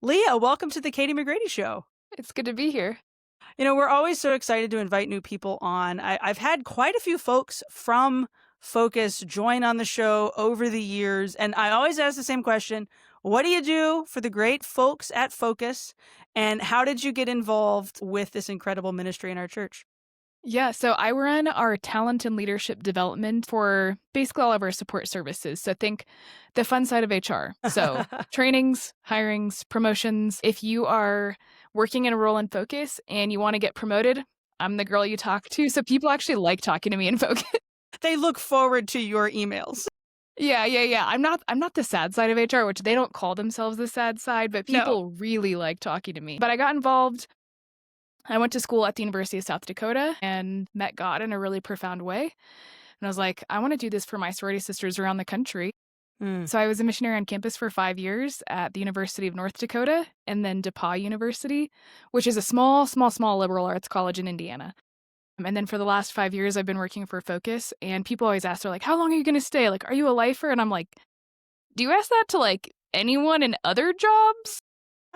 Leah, welcome to the Katie McGrady Show. It's good to be here. We're always so excited to invite new people on. I've had quite a few folks from Focus join on the show over the years, and I always ask the same question. What do you do for the great folks at Focus, and how did you get involved with this incredible ministry in our church? Yeah, so I run our talent and leadership development for basically all of our support services. So think the fun side of HR. So trainings, hirings, promotions. If you are working in a role in Focus and you want to get promoted, I'm the girl you talk to. So people actually like talking to me in Focus. They look forward to your emails. Yeah. I'm not the sad side of HR, which they don't call themselves the sad side, but No. people really like talking to me. But I got involved. I went to school at the University of South Dakota and met God in a really profound way. And I was like, I want to do this for my sorority sisters around the country. Mm. So I was a missionary on campus for 5 years at the University of North Dakota and then DePauw University, which is a small liberal arts college in Indiana. And then for the last 5 years, I've been working for Focus. And people always ask, they're like, how long are you going to stay? Like, are you a lifer? And I'm like, do you ask that to like anyone in other jobs?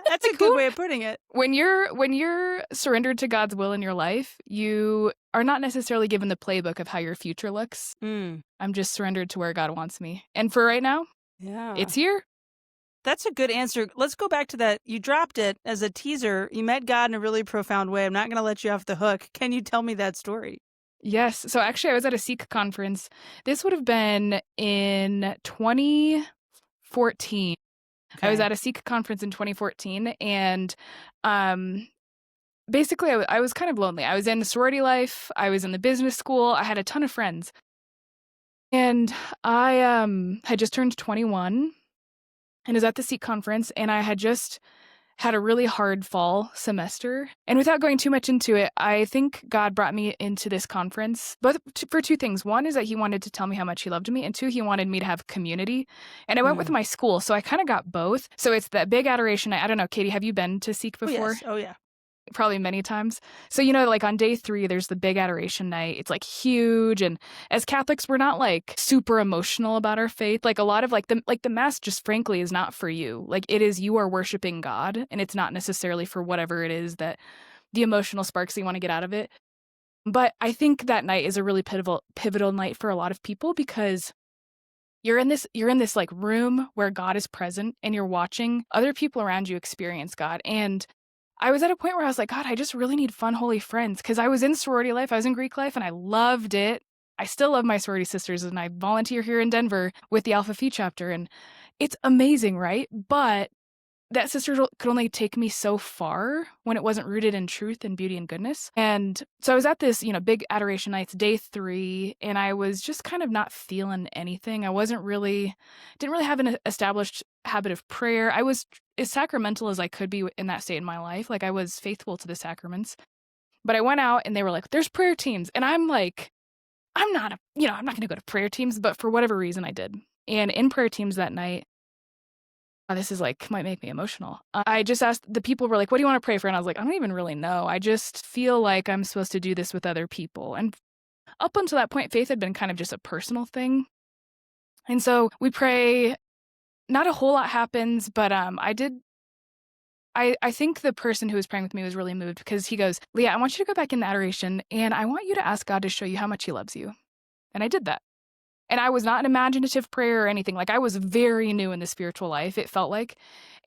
That's a good way of putting it. When you're surrendered to God's will in your life, you are not necessarily given the playbook of how your future looks. Mm. I'm just surrendered to where God wants me. And for right now, Yeah. it's here. That's a good answer. Let's go back to that. You dropped it as a teaser. You met God in a really profound way. I'm not going to let you off the hook. Can you tell me that story? Yes. So actually, I was at a Seek conference. This would have been in 2014. I was at a Seek conference in 2014, and basically, I was kind of lonely. I was in sorority life. I was in the business school. I had a ton of friends. And I had just turned 21 and was at the Seek conference, and I had just had a really hard fall semester. And without going too much into it, I think God brought me into this conference both for two things. One is that he wanted to tell me how much he loved me, and two, he wanted me to have community. And I went with my school, so I kind of got both. So it's that big adoration night. I don't know, Katie, have you been to Seek before? Yes. Oh, yeah. Probably many times. So, like on day 3, there's the big adoration night. It's like huge. And as Catholics, we're not like super emotional about our faith. Like a lot of the mass just frankly is not for you. Like it is, you are worshiping God, and it's not necessarily for whatever it is that the emotional sparks that you want to get out of it. But I think that night is a really pivotal night for a lot of people because you're in this like room where God is present and you're watching other people around you experience God. And I was at a point where I was like, God, I just really need fun, holy friends. Because I was in sorority life, I was in Greek life, and I loved it. I still love my sorority sisters, and I volunteer here in Denver with the Alpha Phi chapter, and it's amazing, right? But that sister could only take me so far when it wasn't rooted in truth and beauty and goodness. And so I was at this, big adoration nights, day 3, and I was just kind of not feeling anything. I didn't really have an established habit of prayer. I was as sacramental as I could be in that state in my life. Like I was faithful to the sacraments. But I went out and they were like, there's prayer teams. And I'm like, I'm not going to go to prayer teams, but for whatever reason I did. And in prayer teams that night, this is might make me emotional. I just asked, the people were like, what do you want to pray for? And I was like, I don't even really know. I just feel like I'm supposed to do this with other people. And up until that point, faith had been kind of just a personal thing. And so we pray, not a whole lot happens, but I think the person who was praying with me was really moved because he goes, Leah, I want you to go back in the adoration and I want you to ask God to show you how much he loves you. And I did that. And I was not an imaginative prayer or anything. Like I was very new in the spiritual life, it felt like.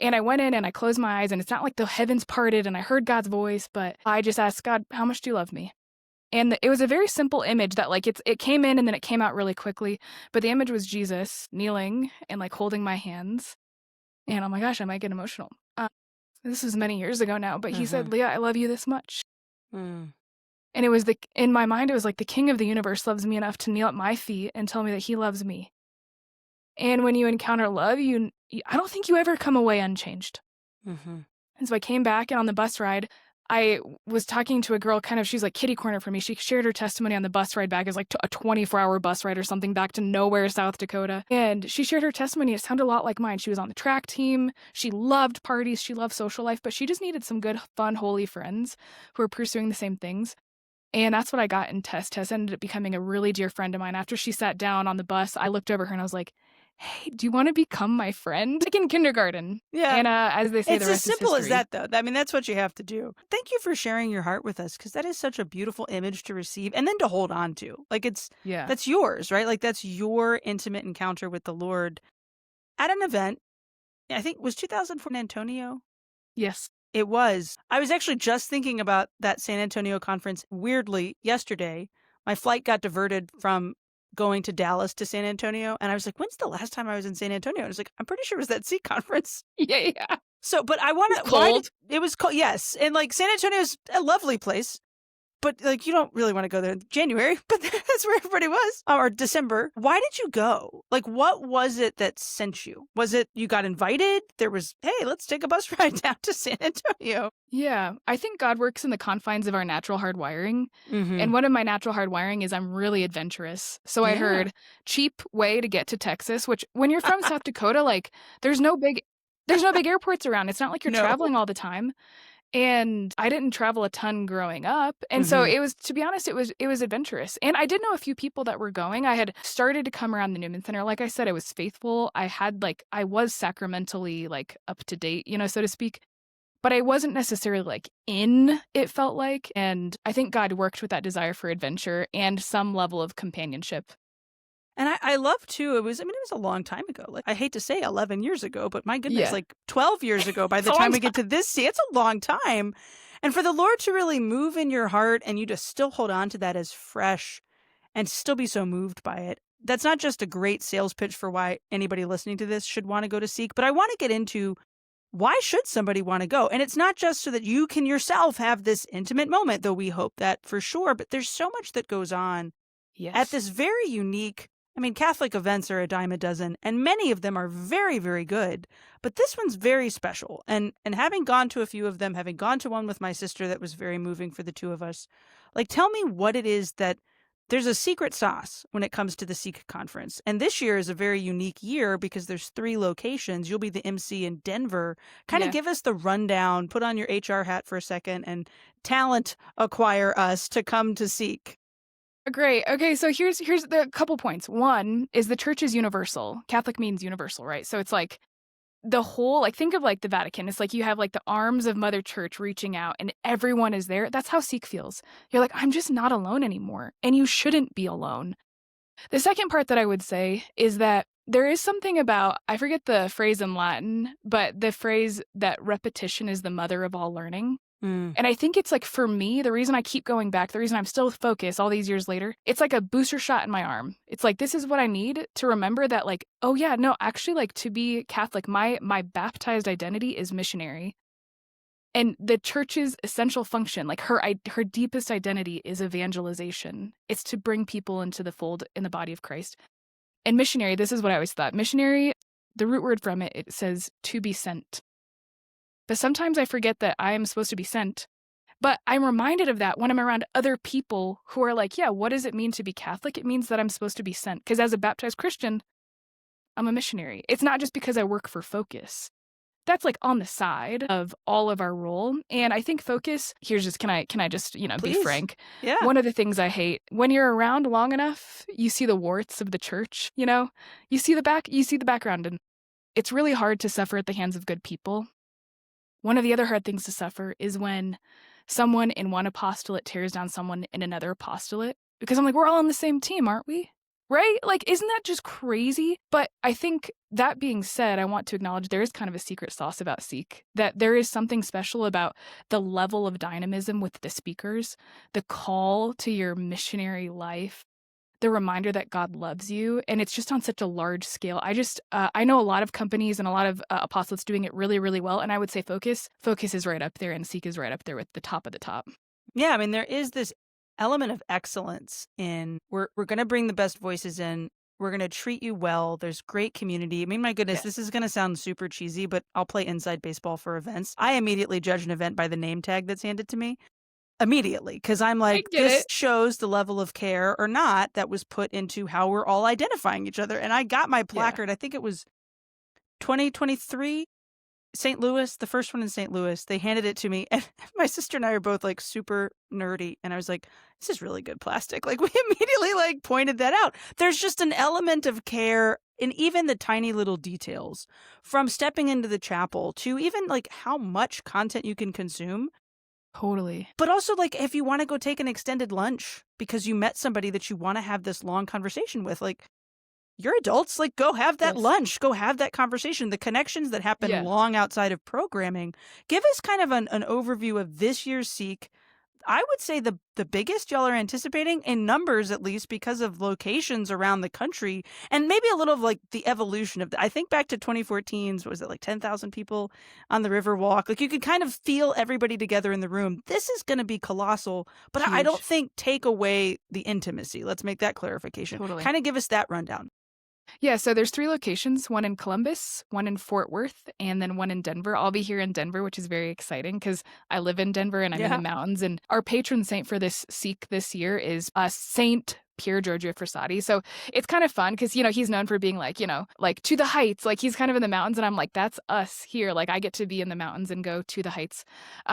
And I went in and I closed my eyes and it's not like the heavens parted and I heard God's voice, but I just asked God, how much do you love me? And it was a very simple image that it came in and then it came out really quickly. But the image was Jesus kneeling and holding my hands. And oh my gosh, I might get emotional. This was many years ago now, but he said, Leah, I love you this much. Mm. And it was in my mind, it was like the king of the universe loves me enough to kneel at my feet and tell me that he loves me. And when you encounter love, I don't think you ever come away unchanged. Mm-hmm. And so I came back, and on the bus ride, I was talking to a girl, she's like kitty corner for me. She shared her testimony on the bus ride back. It was like a 24-hour bus ride or something back to nowhere, South Dakota. And she shared her testimony. It sounded a lot like mine. She was on the track team. She loved parties. She loved social life, but she just needed some good, fun, holy friends who were pursuing the same things. And that's what I got in Tess. Tess ended up becoming a really dear friend of mine. After she sat down on the bus, I looked over her and I was like, hey, do you want to become my friend? Like in kindergarten. Yeah. And as they say, It's the as rest is simple as history. that, though. I mean, that's what you have to do. Thank you for sharing your heart with us, because that is such a beautiful image to receive and then to hold on to. Like, Yeah. that's yours, right? Like, that's your intimate encounter with the Lord at an event. I think it was 2004 in Antonio. Yes. It was. I was actually just thinking about that San Antonio conference weirdly yesterday. My flight got diverted from going to Dallas to San Antonio, and I was like, when's the last time I was in San Antonio? And I was like, I'm pretty sure it was that Seek conference. Yeah. So, but I want to. Cold. It was cold, yes, and like San Antonio's a lovely place, but like you don't really want to go there in January. But that's where everybody was, or December. Why did you go? Like, what was it that sent you? Was it you got invited? There was, hey, let's take a bus ride down to San Antonio. Yeah. I think God works in the confines of our natural hardwiring. Mm-hmm. And one of my natural hardwiring is I'm really adventurous. So I Yeah. heard cheap way to get to Texas, which when you're from South Dakota, like there's no big airports around. It's not like you're No. traveling all the time. And I didn't travel a ton growing up. And so Mhm. it was, to be honest, it was adventurous. And I did know a few people that were going. I had started to come around the Newman Center. Like I said, I was faithful. I was sacramentally like up to date, so to speak. But I wasn't necessarily like in, it felt like. And I think God worked with that desire for adventure and some level of companionship. And I love too, it was a long time ago. Like, I hate to say 11 years ago, but my goodness, Yeah. like 12 years ago by the It's a time long we get to this, it's a long time. And for the Lord to really move in your heart and you to still hold on to that as fresh and still be so moved by it. That's not just a great sales pitch for why anybody listening to this should want to go to Seek, but I want to get into why should somebody want to go? And it's not just so that you can yourself have this intimate moment, though we hope that for sure, but there's so much that goes on Yes. at this very unique. Catholic events are a dime a dozen, and many of them are very, very good. But this one's very special. And having gone to a few of them, having gone to one with my sister that was very moving for the two of us, like, tell me what it is that there's a secret sauce when it comes to the Seek conference. And this year is a very unique year because there's 3 locations. You'll be the MC in Denver. Kind of Yeah. give us the rundown, put on your HR hat for a second, and talent acquire us to come to Seek. Great. Okay, so here's the couple points. One is the church is universal. Catholic means universal, right? So it's like the whole, like, think of like the Vatican. It's like you have like the arms of Mother Church reaching out and everyone is there. That's how Seek feels. You're like, I'm just not alone anymore. And you shouldn't be alone. The second part that I would say is that there is something about, I forget the phrase in Latin, but the phrase that repetition is the mother of all learning. And I think it's like, for me, the reason I keep going back, the reason I'm still focused all these years later, it's like a booster shot in my arm. It's like, this is what I need to remember that, like, oh yeah, no, actually, like, to be Catholic, my baptized identity is missionary. And the church's essential function, like her deepest identity is evangelization. It's to bring people into the fold in the body of Christ. And missionary, this is what I always thought. Missionary, the root word from it says to be sent. But sometimes I forget that I am supposed to be sent. But I'm reminded of that when I'm around other people who are like, yeah, what does it mean to be Catholic? It means that I'm supposed to be sent. Because as a baptized Christian, I'm a missionary. It's not just because I work for Focus. That's like on the side of all of our role. And I think Focus, here's just, can I just, be Please. frank? Yeah. One of the things I hate, when you're around long enough, you see the warts of the church, you see the background, and it's really hard to suffer at the hands of good people. One of the other hard things to suffer is when someone in one apostolate tears down someone in another apostolate. Because I'm like, we're all on the same team, aren't we? Right? Like, isn't that just crazy? But I think, that being said, I want to acknowledge there is kind of a secret sauce about Seek. That there is something special about the level of dynamism with the speakers, the call to your missionary life, the reminder that God loves you, and it's just on such a large scale. I know a lot of companies and a lot of apostolates doing it really, really well, and I would say Focus is right up there, and Seek is right up there with the top of the top. Yeah, there is this element of excellence in we're going to bring the best voices in. We're going to treat you well. There's great community. My goodness, Yes. This is going to sound super cheesy, but I'll play inside baseball for events. I immediately judge an event by the name tag that's handed to me. Immediately, because I'm like, get this it. shows the level of care or not that was put into how we're all identifying each other. And I got my placard, I think it was 2023, St. Louis, the first one in St. Louis. They handed it to me, and my sister and I are both like super nerdy. And I was like, this is really good plastic. Like, we immediately like pointed that out. There's just an element of care in even the tiny little details, from stepping into the chapel to even like how much content you can consume. Totally. But also, like, if you want to go take an extended lunch because you met somebody that you want to have this long conversation with, like, you're adults, like, go have that Yes. lunch, go have that conversation. The connections that happen Yeah. long outside of programming. Give us kind of an overview of this year's Seek. I would say the biggest y'all are anticipating in numbers, at least because of locations around the country, and maybe a little of like the evolution of I think back to 2014's, was it like 10,000 people on the Riverwalk? Like you could kind of feel everybody together in the room. This is going to be colossal, but I don't Huge. think take away the intimacy. Let's make that clarification. Totally. Kind of give us that rundown. Yeah, so there's 3 locations, one in Columbus, one in Fort Worth, and then one in Denver. I'll be here in Denver, which is very exciting because I live in Denver and I'm in Yeah. the mountains. And our patron saint for this Seek this year is Saint Pier Giorgio Frassati. So it's kind of fun because, he's known for being like, like to the heights. Like he's kind of in the mountains and I'm like, that's us here. Like I get to be in the mountains and go to the heights.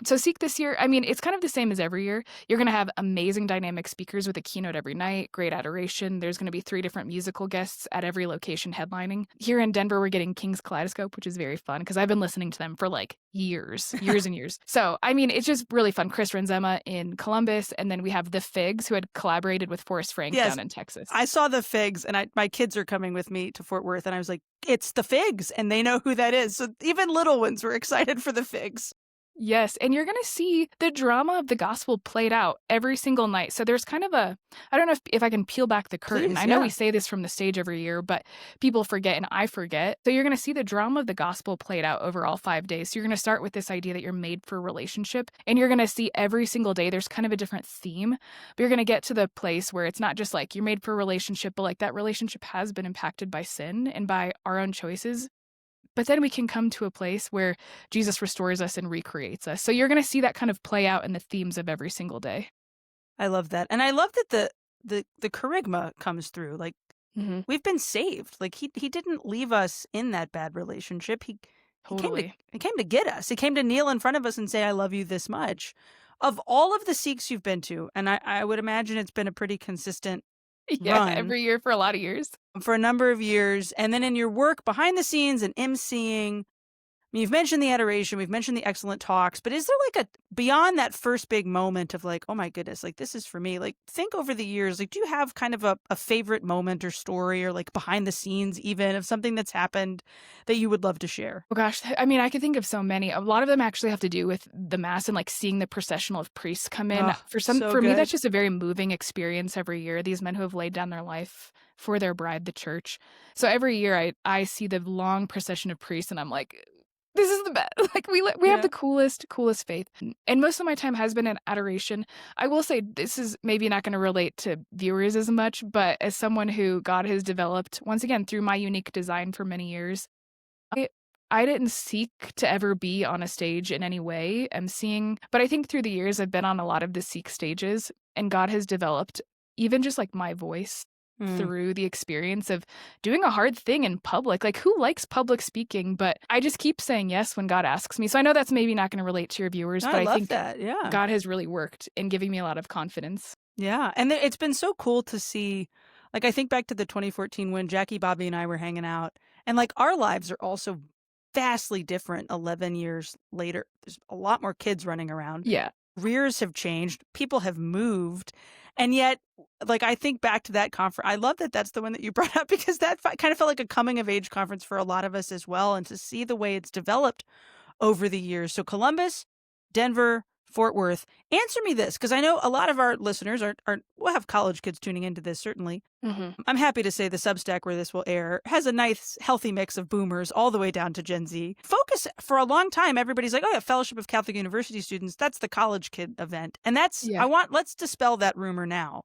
So Seek this year, I mean, it's kind of the same as every year. You're going to have amazing dynamic speakers with a keynote every night, great adoration. There's going to be 3 different musical guests at every location headlining. Here in Denver, we're getting King's Kaleidoscope, which is very fun because I've been listening to them for like years and years. So, I mean, it's just really fun. Chris Renzema in Columbus, and then we have the Figs who had collaborated with Forrest Frank down in Texas. I saw the Figs, and my kids are coming with me to Fort Worth, and I was like, it's the Figs, and they know who that is. So even little ones were excited for the Figs. Yes, and you're going to see the drama of the gospel played out every single night. So there's kind of I don't know if I can peel back the curtain. Please, I know yeah. we say this from the stage every year, but people forget and I forget. So you're going to see the drama of the gospel played out over all 5 days. So you're going to start with this idea that you're made for relationship, and you're going to see every single day there's kind of a different theme, but you're going to get to the place where it's not just like you're made for a relationship, but like that relationship has been impacted by sin and by our own choices. But then we can come to a place where Jesus restores us and recreates us. So you're going to see that kind of play out in the themes of every single day. I love that. And I love that the charisma comes through. Like, we've been saved. Like, he didn't leave us in that bad relationship. He came to get us. He came to kneel in front of us and say, I love you this much. Of all of the Seeks you've been to, and I would imagine it's been a pretty consistent run every year for a lot of years. For a number of years. And then in your work behind the scenes and emceeing, I mean, you've mentioned the adoration, we've mentioned the excellent talks, but is there like beyond that first big moment of like, oh my goodness, like this is for me, like think over the years, like do you have kind of a favorite moment or story or like behind the scenes even of something that's happened that you would love to share? Oh gosh, I mean, I could think of so many. A lot of them actually have to do with the Mass and like seeing the processional of priests come in. For me, that's just a very moving experience every year. These men who have laid down their life for their bride, the church. So every year I see the long procession of priests and I'm like, this is the best. Like we have the coolest faith. And most of my time has been in adoration. I will say this is maybe not going to relate to viewers as much, but as someone who God has developed, once again, through my unique design for many years, I didn't seek to ever be on a stage in any way emceeing, but I think through the years I've been on a lot of the Seek stages, and God has developed even just like my voice through the experience of doing a hard thing in public. Like who likes public speaking? But I just keep saying yes when God asks me. So I know that's maybe not going to relate to your viewers, but I think that. Yeah. God has really worked in giving me a lot of confidence. Yeah. And it's been so cool to see, like I think back to the 2014 when Jackie, Bobby, and I were hanging out, and like our lives are also vastly different 11 years later. There's a lot more kids running around. Yeah. Rears have changed. People have moved. And yet, like, I think back to that conference. I love that that's the one that you brought up because that kind of felt like a coming of age conference for a lot of us as well. And to see the way it's developed over the years. So Columbus, Denver, Fort Worth. Answer me this, because I know a lot of our listeners will have college kids tuning into this, certainly. I'm happy to say the Substack where this will air has a nice, healthy mix of boomers all the way down to Gen Z. Focus, for a long time, everybody's like, oh yeah, Fellowship of Catholic University Students, that's the college kid event. And that's, let's dispel that rumor now.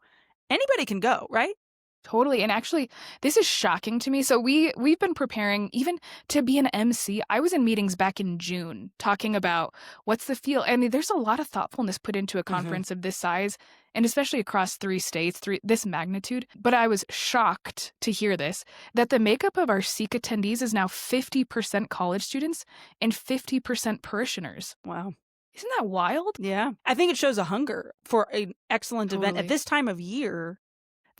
Anybody can go, right? Totally. And actually, this is shocking to me. So we've been preparing even to be an MC. I was in meetings back in June talking about what's the feel. I mean, there's a lot of thoughtfulness put into a conference of this size, and especially across 3 states, this magnitude. But I was shocked to hear this, that the makeup of our Seek attendees is now 50% college students and 50% parishioners. Wow. Isn't that wild? Yeah. I think it shows a hunger for an excellent event at this time of year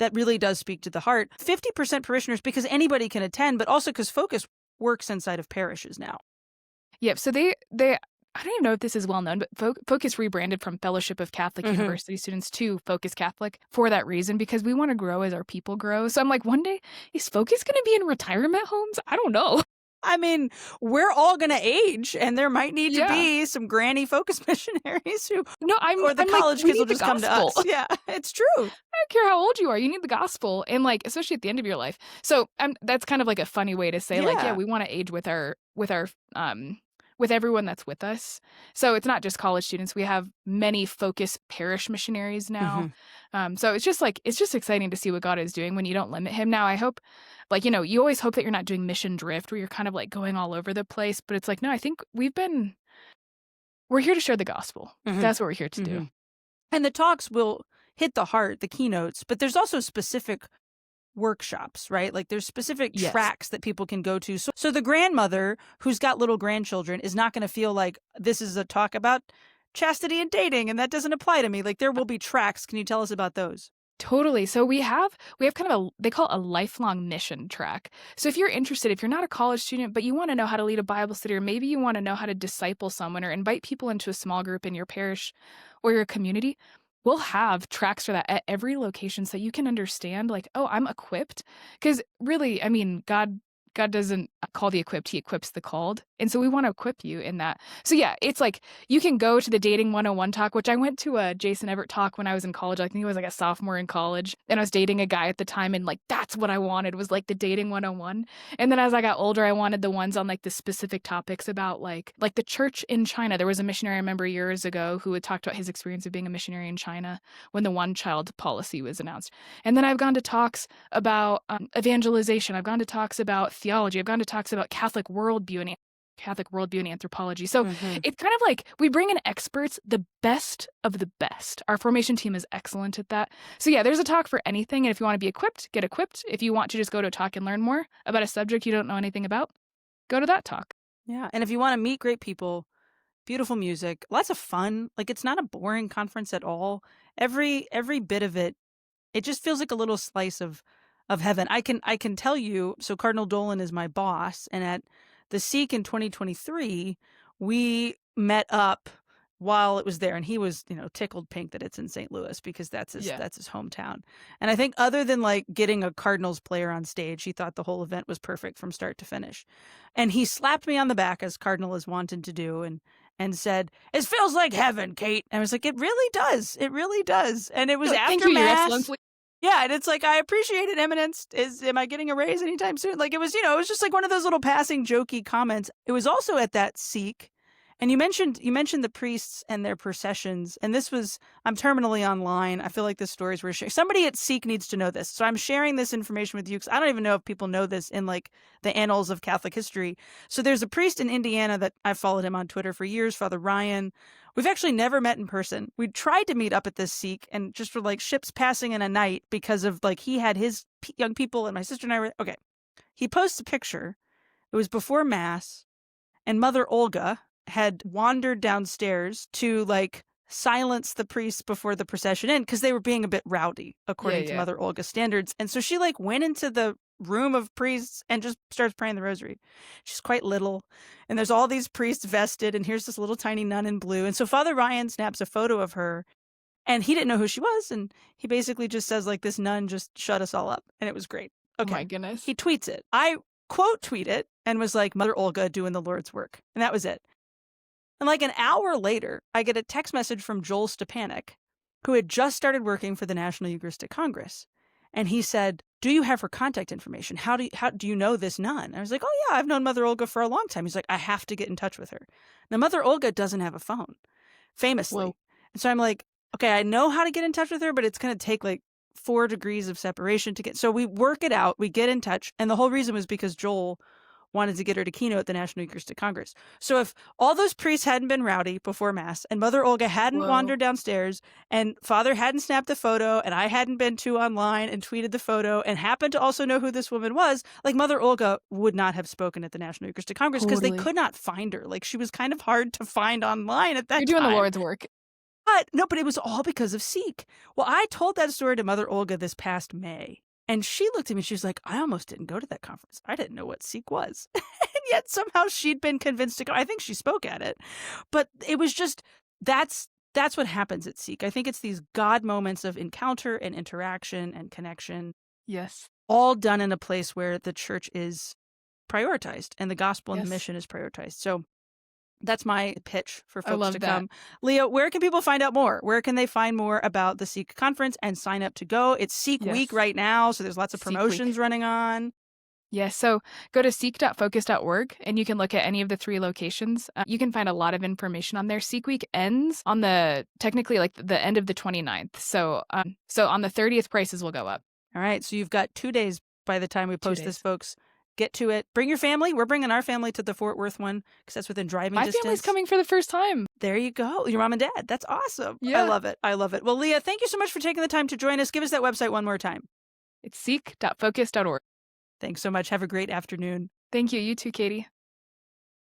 that really does speak to the heart. 50% parishioners because anybody can attend, but also because Focus works inside of parishes now. Yep. So they I don't even know if this is well known, but Focus rebranded from Fellowship of Catholic University Students to Focus Catholic for that reason, because we want to grow as our people grow. So I'm like, one day, is Focus going to be in retirement homes? I don't know. I mean, we're all going to age, and there might need to Yeah. be some granny Focus missionaries who, No, or the I'm college like, we kids will need the just come to us. gospel. Yeah, it's true. I don't care how old you are. You need the gospel. And like, especially at the end of your life. So that's kind of like a funny way to say like, yeah, we want to age with everyone that's with us. So it's not just college students. We have many Focus parish missionaries now. So it's just exciting to see what God is doing when you don't limit him. Now, I hope, like, you always hope that you're not doing mission drift where you're kind of like going all over the place. But it's like, no, I think we're here to share the gospel. That's what we're here to do. And the talks will hit the heart, the keynotes, but there's also specific workshops, right? Like there's specific tracks that people can go to. So the grandmother who's got little grandchildren is not going to feel like this is a talk about chastity and dating and that doesn't apply to me. Like there will be tracks. Can you tell us about those? Totally. So we have kind of they call it a lifelong mission track. So if you're interested, if you're not a college student, but you want to know how to lead a Bible study, or maybe you want to know how to disciple someone or invite people into a small group in your parish or your community, we'll have tracks for that at every location so you can understand like, oh, I'm equipped. Because really, I mean, God doesn't call the equipped, he equips the called. And so we want to equip you in that. So yeah, it's like you can go to the Dating 101 talk, which I went to a Jason Everett talk when I was in college. I think I was like a sophomore in college. And I was dating a guy at the time. And like, that's what I wanted was like the Dating 101. And then as I got older, I wanted the ones on like the specific topics about like the church in China. There was a missionary I remember years ago who had talked about his experience of being a missionary in China when the one-child policy was announced. And then I've gone to talks about evangelization. I've gone to talks about theology. I've gone to talks about Catholic worldview and anthropology. So it's kind of like we bring in experts, the best of the best. Our formation team is excellent at that. So yeah, there's a talk for anything. And if you want to be equipped, get equipped. If you want to just go to a talk and learn more about a subject you don't know anything about, go to that talk. Yeah. And if you want to meet great people, beautiful music, lots of fun. Like it's not a boring conference at all. Every bit of it, it just feels like a little slice of heaven. I can tell you, so Cardinal Dolan is my boss, and at the Seek in 2023, we met up while it was there, and he was, tickled pink that it's in St. Louis because that's his hometown. And I think other than like getting a Cardinals player on stage, he thought the whole event was perfect from start to finish. And he slapped me on the back, as Cardinal is wanted to do, and said, "It feels like heaven, Kate." And I was like, "It really does. It really does." And it was after Thank you, Your Mass. Excellency. Yeah, and it's like, I appreciate it, Eminence. Am I getting a raise anytime soon? Like, it was just like one of those little passing jokey comments. It was also at that Seek, and you mentioned the priests and their processions, and I'm terminally online. I feel like this story is worth sharing. Somebody at Seek needs to know this, so I'm sharing this information with you because I don't even know if people know this in like the annals of Catholic history. So there's a priest in Indiana that I've followed him on Twitter for years, Father Ryan. We've actually never met in person. We tried to meet up at this Seek, and just for like ships passing in a night because of like he had his young people and my sister and I were okay. He posts a picture. It was before Mass, and Mother Olga had wandered downstairs to like silence the priests before the procession in because they were being a bit rowdy according to Mother Olga's standards. And so she like went into the room of priests and just starts praying the rosary. She's quite little, and there's all these priests vested, and here's this little tiny nun in blue. And so Father Ryan snaps a photo of her, and he didn't know who she was, and he basically just says like, "This nun just shut us all up," and it was great. Okay. Oh my goodness. He tweets it. I quote tweet it and was like, "Mother Olga doing the Lord's work," and that was it. And like an hour later, I get a text message from Joel Stepanek, who had just started working for the National Eucharistic Congress. And he said, "Do you have her contact information? How do you know this nun?" And I was like, "Oh yeah, I've known Mother Olga for a long time." He's like, "I have to get in touch with her." Now, Mother Olga doesn't have a phone, famously. Whoa. And so I'm like, okay, I know how to get in touch with her, but it's going to take like 4 degrees of separation to get. So we work it out. We get in touch. And the whole reason was because Joel wanted to get her to keynote the National Eucharistic Congress. So if all those priests hadn't been rowdy before Mass, and Mother Olga hadn't wandered downstairs, and Father hadn't snapped the photo, and I hadn't been too online and tweeted the photo, and happened to also know who this woman was, like Mother Olga would not have spoken at the National Eucharistic Congress because they could not find her. Like she was kind of hard to find online at that time. You're doing the Lord's work. But it was all because of Seek. Well, I told that story to Mother Olga this past May. And she looked at me and she was like, I almost didn't go to that conference. I didn't know what Seek was. And yet somehow she'd been convinced to go. I think she spoke at it. But it was just, that's what happens at Seek. I think it's these God moments of encounter and interaction and connection, Yes. all done in a place where the church is prioritized and the gospel and the Yes. mission is prioritized. So that's my pitch for I folks love to that. come. Leah, where can people find out more? Where can they find more about the Seek conference and sign up to go? It's Seek Yes. Week right now, so there's lots of Seek Week. promotions running on. Yes, so go to seek.focus.org and you can look at any of the 3 locations. You can find a lot of information on there. Seek Week ends on technically like the end of the 29th. So on the 30th, prices will go up. All right, so you've got 2 days by the time we 2 post this, days. folks. Get to it. Bring your family. We're bringing our family to the Fort Worth one because that's within driving My distance. family's coming for the first time. There you go. Your mom and dad. That's awesome. I Yeah. love it. I love it. Well, Leah, thank you so much for taking the time to join us. Give us that website one more time. It's seek.focus.org. Thanks so much. Have a great afternoon. Thank you. You too, Katie.